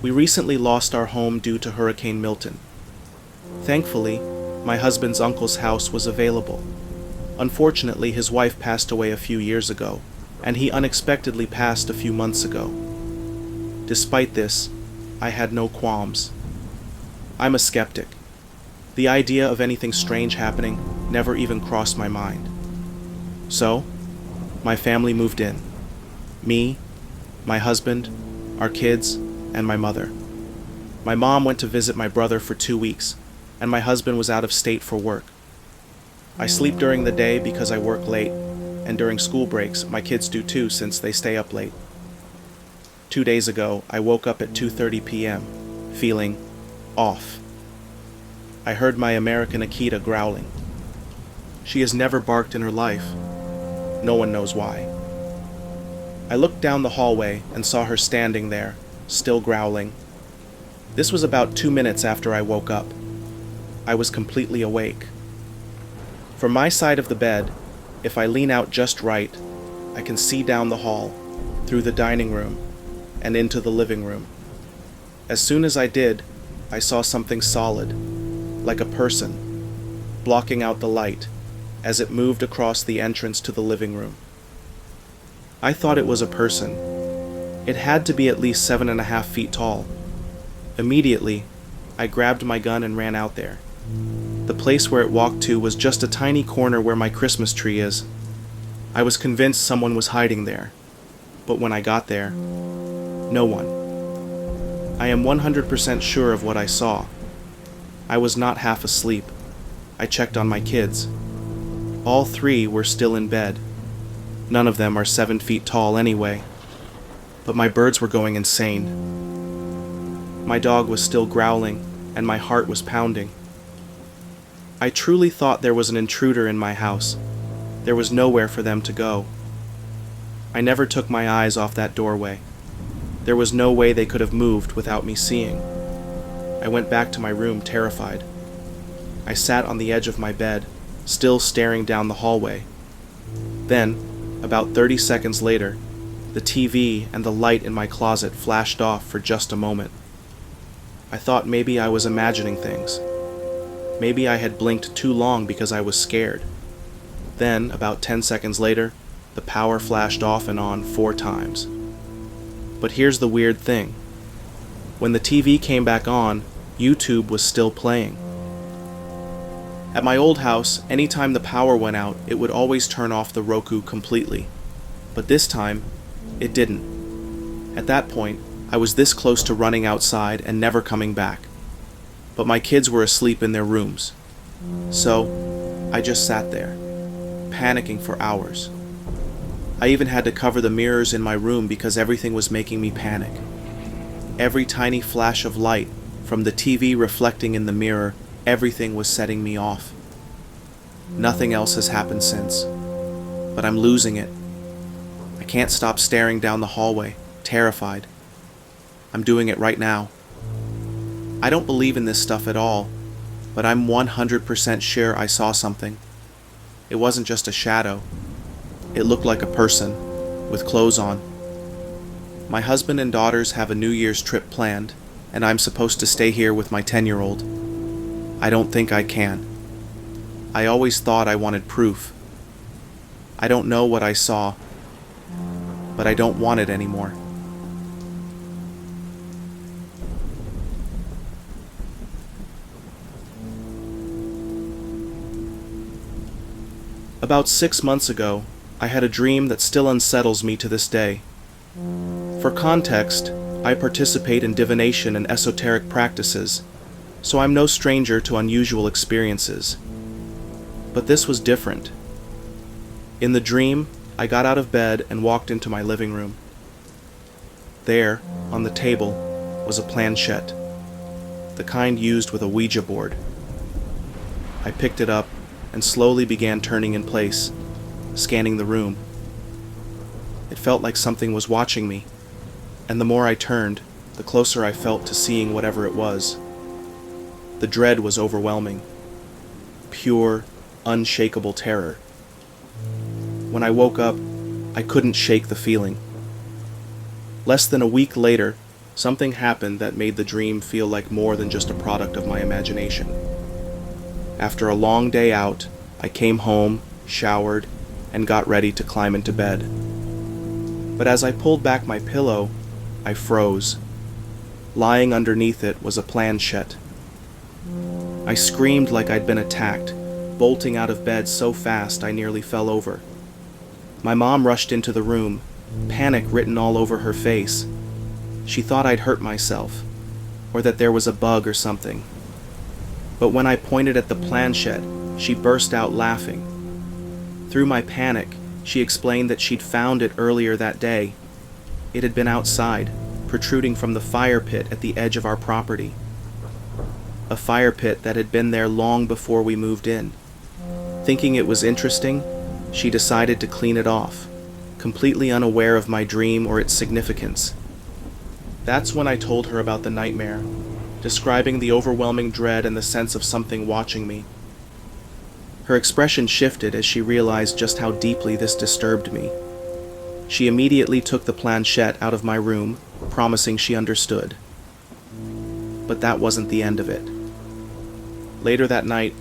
We recently lost our home due to Hurricane Milton. Thankfully, my husband's uncle's house was available. Unfortunately, his wife passed away a few years ago, and he unexpectedly passed a few months ago. Despite this, I had no qualms. I'm a skeptic. The idea of anything strange happening never even crossed my mind. So, my family moved in. Me, my husband, our kids, and my mother. My mom went to visit my brother for 2 weeks, and my husband was out of state for work. I sleep during the day because I work late, and during school breaks, my kids do too since they stay up late. 2 days ago, I woke up at 2:30 p.m., feeling off. I heard my American Akita growling. She has never barked in her life. No one knows why. I looked down the hallway and saw her standing there, still growling. This was about 2 minutes after I woke up. I was completely awake. From my side of the bed, if I lean out just right, I can see down the hall, through the dining room, and into the living room. As soon as I did, I saw something solid, like a person, blocking out the light as it moved across the entrance to the living room. I thought it was a person. It had to be at least 7.5 feet tall. Immediately, I grabbed my gun and ran out there. The place where it walked to was just a tiny corner where my Christmas tree is. I was convinced someone was hiding there, but when I got there, no one. I am 100% sure of what I saw. I was not half asleep. I checked on my kids. All 3 were still in bed. None of them are 7 feet tall anyway. But my birds were going insane. My dog was still growling, and my heart was pounding. I truly thought there was an intruder in my house. There was nowhere for them to go. I never took my eyes off that doorway. There was no way they could have moved without me seeing. I went back to my room terrified. I sat on the edge of my bed, still staring down the hallway. Then, about 30 seconds later, the TV and the light in my closet flashed off for just a moment. I thought maybe I was imagining things. Maybe I had blinked too long because I was scared. Then, about 10 seconds later, the power flashed off and on 4 times. But here's the weird thing. When the TV came back on, YouTube was still playing. At my old house, anytime the power went out, it would always turn off the Roku completely. But this time, it didn't. At that point, I was this close to running outside and never coming back. But my kids were asleep in their rooms. So, I just sat there, panicking for hours. I even had to cover the mirrors in my room because everything was making me panic. Every tiny flash of light from the TV reflecting in the mirror, everything was setting me off. Nothing else has happened since, but I'm losing it. I can't stop staring down the hallway, terrified. I'm doing it right now. I don't believe in this stuff at all, but I'm 100% sure I saw something. It wasn't just a shadow. It looked like a person, with clothes on. My husband and daughters have a New Year's trip planned, and I'm supposed to stay here with my 10-year-old. I don't think I can. I always thought I wanted proof. I don't know what I saw, but I don't want it anymore. About 6 months ago, I had a dream that still unsettles me to this day. For context, I participate in divination and esoteric practices, so I'm no stranger to unusual experiences. But this was different. In the dream, I got out of bed and walked into my living room. There, on the table, was a planchette, the kind used with a Ouija board. I picked it up and slowly began turning in place, scanning the room. It felt like something was watching me, and the more I turned, the closer I felt to seeing whatever it was. The dread was overwhelming. Pure, unshakable terror. When I woke up, I couldn't shake the feeling. Less than a week later, something happened that made the dream feel like more than just a product of my imagination. After a long day out, I came home, showered, and got ready to climb into bed. But as I pulled back my pillow, I froze. Lying underneath it was a planchette. I screamed like I'd been attacked, bolting out of bed so fast I nearly fell over. My mom rushed into the room, panic written all over her face. She thought I'd hurt myself, or that there was a bug or something. But when I pointed at the planchette, she burst out laughing. Through my panic, she explained that she'd found it earlier that day. It had been outside, protruding from the fire pit at the edge of our property. A fire pit that had been there long before we moved in. Thinking it was interesting, she decided to clean it off, completely unaware of my dream or its significance. That's when I told her about the nightmare, describing the overwhelming dread and the sense of something watching me. Her expression shifted as she realized just how deeply this disturbed me. She immediately took the planchette out of my room, promising she understood. But that wasn't the end of it. Later that night,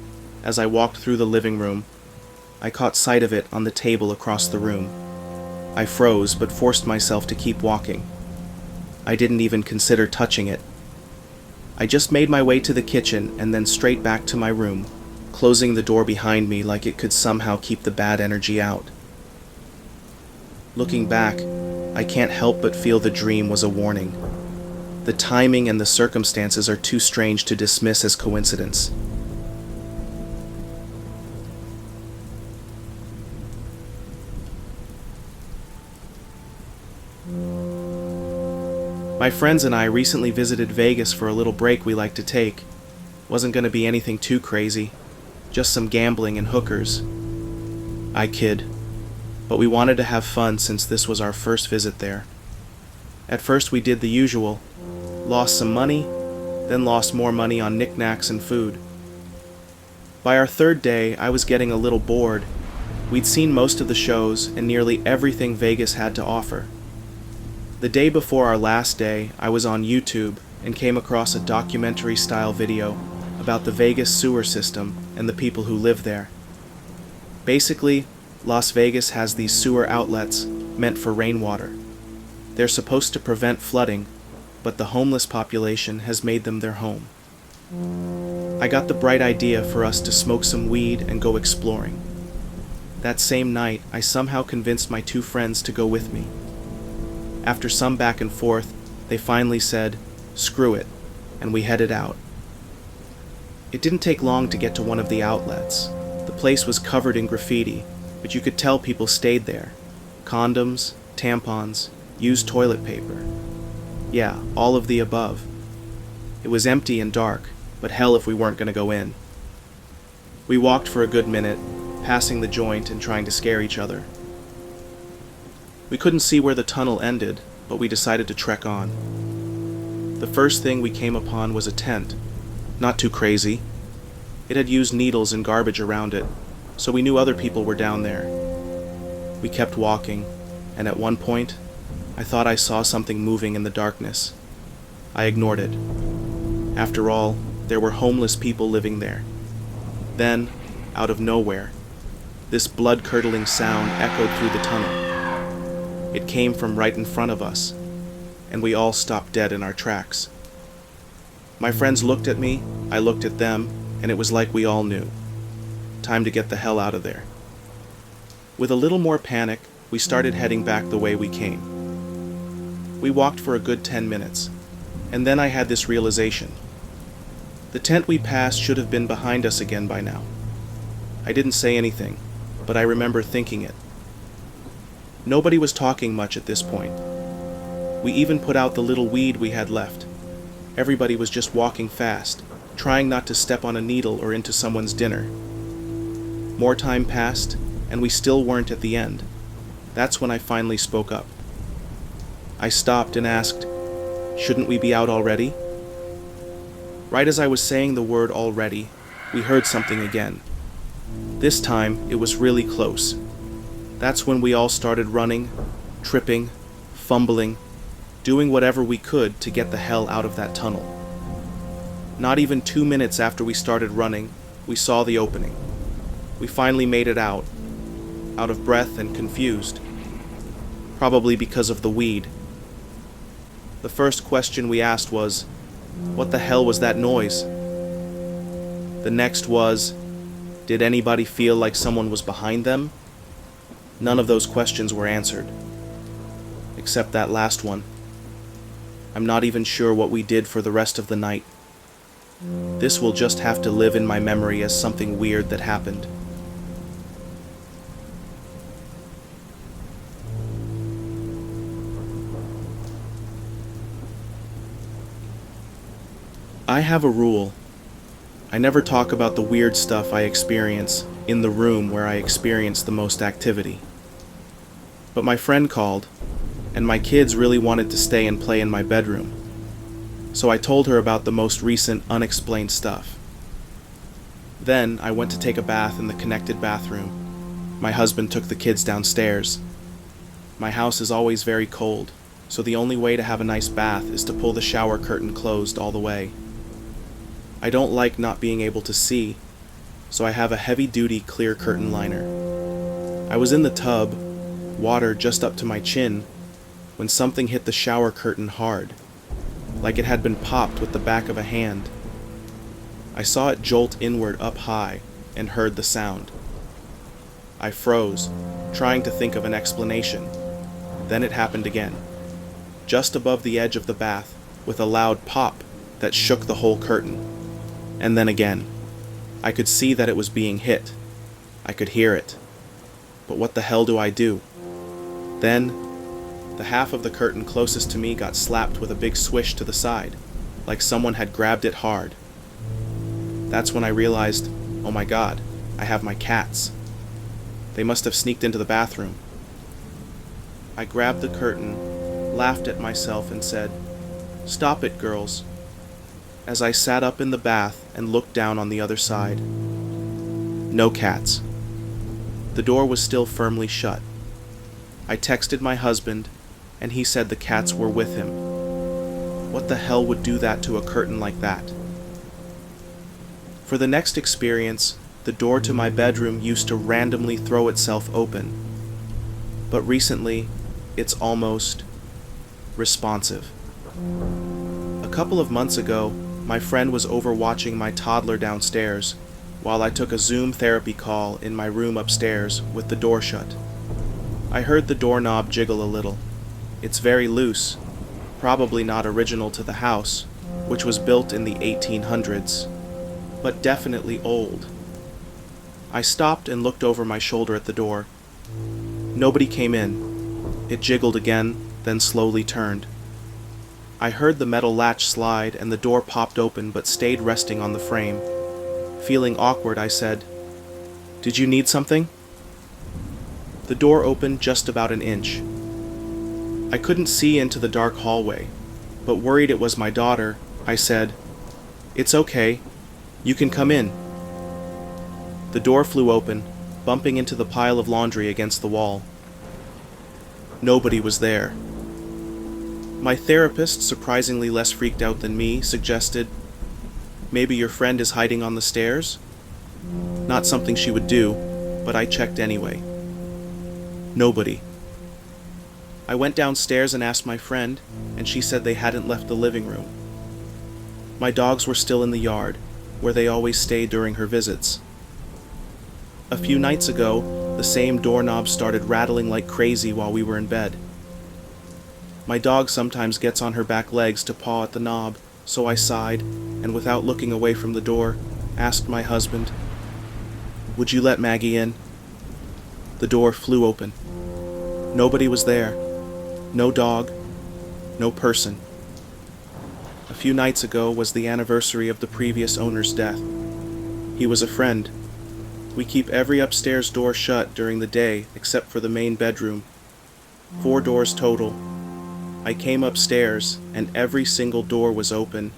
as I walked through the living room, I caught sight of it on the table across the room. I froze, but forced myself to keep walking. I didn't even consider touching it. I just made my way to the kitchen and then straight back to my room, closing the door behind me like it could somehow keep the bad energy out. Looking back, I can't help but feel the dream was a warning. The timing and the circumstances are too strange to dismiss as coincidence. My friends and I recently visited Vegas for a little break we like to take. Wasn't going to be anything too crazy, just some gambling and hookers. I kid, but we wanted to have fun since this was our first visit there. At first we did the usual, lost some money, then lost more money on knickknacks and food. By our third day, I was getting a little bored. We'd seen most of the shows and nearly everything Vegas had to offer. The day before our last day, I was on YouTube and came across a documentary-style video about the Vegas sewer system and the people who live there. Basically, Las Vegas has these sewer outlets meant for rainwater. They're supposed to prevent flooding, but the homeless population has made them their home. I got the bright idea for us to smoke some weed and go exploring. That same night, I somehow convinced my two friends to go with me. After some back and forth, they finally said, "Screw it," and we headed out. It didn't take long to get to one of the outlets. The place was covered in graffiti, but you could tell people stayed there. Condoms, tampons, used toilet paper. Yeah, all of the above. It was empty and dark, but hell if we weren't going to go in. We walked for a good minute, passing the joint and trying to scare each other. We couldn't see where the tunnel ended, but we decided to trek on. The first thing we came upon was a tent. Not too crazy. It had used needles and garbage around it, so we knew other people were down there. We kept walking, and at one point, I thought I saw something moving in the darkness. I ignored it. After all, there were homeless people living there. Then, out of nowhere, this blood-curdling sound echoed through the tunnel. It came from right in front of us, and we all stopped dead in our tracks. My friends looked at me, I looked at them, and it was like we all knew. Time to get the hell out of there. With a little more panic, we started heading back the way we came. We walked for a good 10 minutes, and then I had this realization. The tent we passed should have been behind us again by now. I didn't say anything, but I remember thinking it. Nobody was talking much at this point. We even put out the little weed we had left. Everybody was just walking fast, trying not to step on a needle or into someone's dinner. More time passed, and we still weren't at the end. That's when I finally spoke up. I stopped and asked, "Shouldn't we be out already?" Right as I was saying the word already, we heard something again. This time, it was really close. That's when we all started running, tripping, fumbling. doing whatever we could to get the hell out of that tunnel. Not even 2 minutes after we started running, we saw the opening. We finally made it out of breath and confused, probably because of the weed. The first question we asked was, what the hell was that noise? The next was, did anybody feel like someone was behind them? None of those questions were answered, except that last one. I'm not even sure what we did for the rest of the night. This will just have to live in my memory as something weird that happened. I have a rule. I never talk about the weird stuff I experience in the room where I experience the most activity. But my friend called, and my kids really wanted to stay and play in my bedroom. So I told her about the most recent unexplained stuff. Then I went to take a bath in the connected bathroom. My husband took the kids downstairs. My house is always very cold, so the only way to have a nice bath is to pull the shower curtain closed all the way. I don't like not being able to see, so I have a heavy-duty clear curtain liner. I was in the tub, water just up to my chin, when something hit the shower curtain hard, like it had been popped with the back of a hand. I saw it jolt inward up high and heard the sound. I froze, trying to think of an explanation. Then it happened again, just above the edge of the bath, with a loud pop that shook the whole curtain. And then again. I could see that it was being hit. I could hear it. But what the hell do I do? Then, the half of the curtain closest to me got slapped with a big swish to the side, like someone had grabbed it hard. That's when I realized, oh my God, I have my cats. They must have sneaked into the bathroom. I grabbed the curtain, laughed at myself, and said, "Stop it, girls," as I sat up in the bath and looked down on the other side. No cats. The door was still firmly shut. I texted my husband, and he said the cats were with him. What the hell would do that to a curtain like that? For the next experience, the door to my bedroom used to randomly throw itself open. But recently, it's almost responsive. A couple of months ago, my friend was overwatching my toddler downstairs while I took a Zoom therapy call in my room upstairs with the door shut. I heard the doorknob jiggle a little. It's very loose, probably not original to the house, which was built in the 1800s, but definitely old. I stopped and looked over my shoulder at the door. Nobody came in. It jiggled again, then slowly turned. I heard the metal latch slide and the door popped open but stayed resting on the frame. Feeling awkward, I said, "Did you need something?" The door opened just about an inch. I couldn't see into the dark hallway, but worried it was my daughter, I said, "It's okay. You can come in." The door flew open, bumping into the pile of laundry against the wall. Nobody was there. My therapist, surprisingly less freaked out than me, suggested, "Maybe your friend is hiding on the stairs?" Not something she would do, but I checked anyway. Nobody. I went downstairs and asked my friend, and she said they hadn't left the living room. My dogs were still in the yard, where they always stayed during her visits. A few nights ago, the same doorknob started rattling like crazy while we were in bed. My dog sometimes gets on her back legs to paw at the knob, so I sighed, and without looking away from the door, asked my husband, "Would you let Maggie in?" The door flew open. Nobody was there. No dog. No person. A few nights ago was the anniversary of the previous owner's death. He was a friend. We keep every upstairs door shut during the day except for the main bedroom. 4 doors total. I came upstairs, and every single door was open.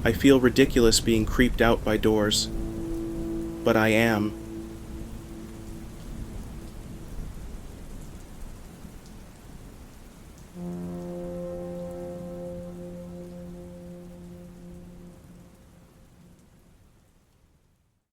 I feel ridiculous being creeped out by doors, but I am.